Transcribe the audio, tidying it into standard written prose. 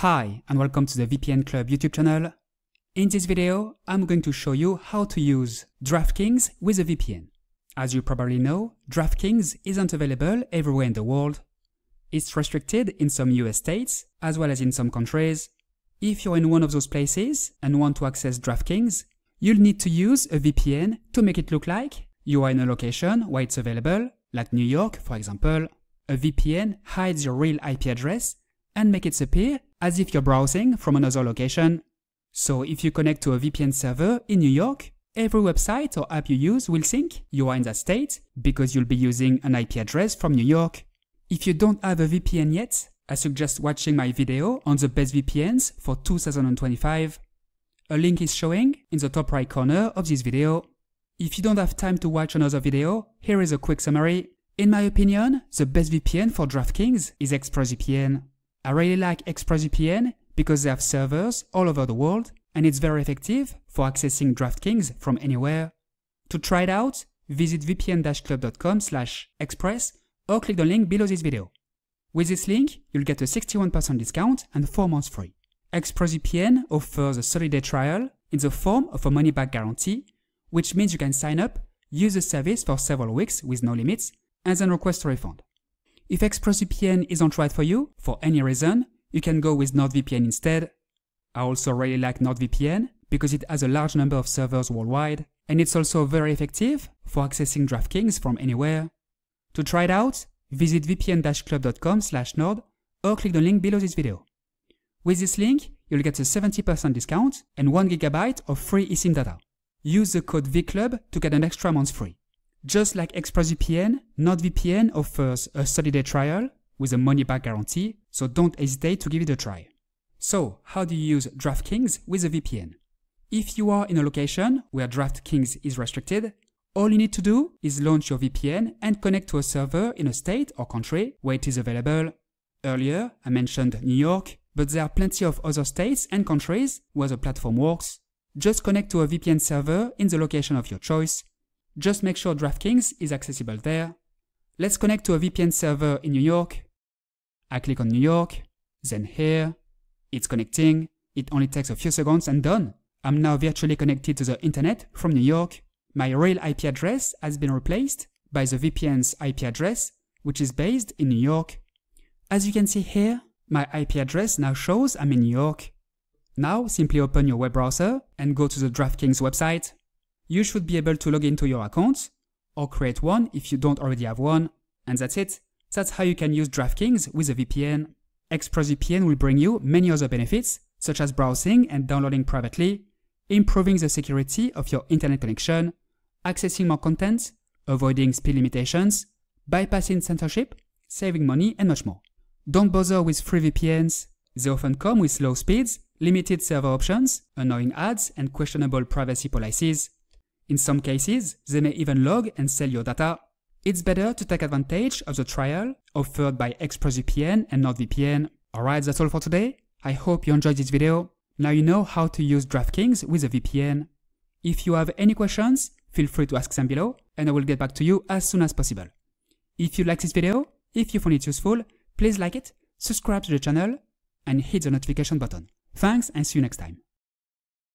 Hi and welcome to the VPN Club YouTube channel. In this video, I'm going to show you how to use DraftKings with a VPN. As you probably know, DraftKings isn't available everywhere in the world. It's restricted in some US states as well as in some countries. If you're in one of those places and want to access DraftKings, you'll need to use a VPN to make it look like you are in a location where it's available, like New York, for example. A VPN hides your real IP address and make it appear as if you're browsing from another location. So if you connect to a VPN server in New York, every website or app you use will think you are in that state because you'll be using an IP address from New York. If you don't have a VPN yet, I suggest watching my video on the best VPNs for 2025. A link is showing in the top right corner of this video. If you don't have time to watch another video, here is a quick summary. In my opinion, the best VPN for DraftKings is ExpressVPN. I really like ExpressVPN because they have servers all over the world and it's very effective for accessing DraftKings from anywhere. To try it out, visit vpn-club.com/express or click the link below this video. With this link, you'll get a 61% discount and 4 months free. ExpressVPN offers a 30-day trial in the form of a money-back guarantee, which means you can sign up, use the service for several weeks with no limits, and then request a refund. If ExpressVPN isn't right for you, for any reason, you can go with NordVPN instead. I also really like NordVPN because it has a large number of servers worldwide, and it's also very effective for accessing DraftKings from anywhere. To try it out, visit vpn-club.com/nord or click the link below this video. With this link, you'll get a 70% discount and 1 GB of free eSIM data. Use the code VCLUB to get an extra month free. Just like ExpressVPN, NordVPN offers a 30-day trial with a money-back guarantee, so don't hesitate to give it a try. So, how do you use DraftKings with a VPN? If you are in a location where DraftKings is restricted, all you need to do is launch your VPN and connect to a server in a state or country where it is available. Earlier, I mentioned New York, but there are plenty of other states and countries where the platform works. Just connect to a VPN server in the location of your choice. Just make sure DraftKings is accessible there. Let's connect to a VPN server in New York. I click on New York, then here. It's connecting. It only takes a few seconds and done. I'm now virtually connected to the internet from New York. My real IP address has been replaced by the VPN's IP address, which is based in New York. As you can see here, my IP address now shows I'm in New York. Now simply open your web browser and go to the DraftKings website. You should be able to log into your account or create one if you don't already have one. And that's it. That's how you can use DraftKings with a VPN. ExpressVPN will bring you many other benefits, such as browsing and downloading privately, improving the security of your internet connection, accessing more content, avoiding speed limitations, bypassing censorship, saving money, and much more. Don't bother with free VPNs. They often come with slow speeds, limited server options, annoying ads, and questionable privacy policies. In some cases, they may even log and sell your data. It's better to take advantage of the trial offered by ExpressVPN and NordVPN. Alright, that's all for today. I hope you enjoyed this video. Now you know how to use DraftKings with a VPN. If you have any questions, feel free to ask them below and I will get back to you as soon as possible. If you like this video, if you found it useful, please like it, subscribe to the channel and hit the notification button. Thanks and see you next time.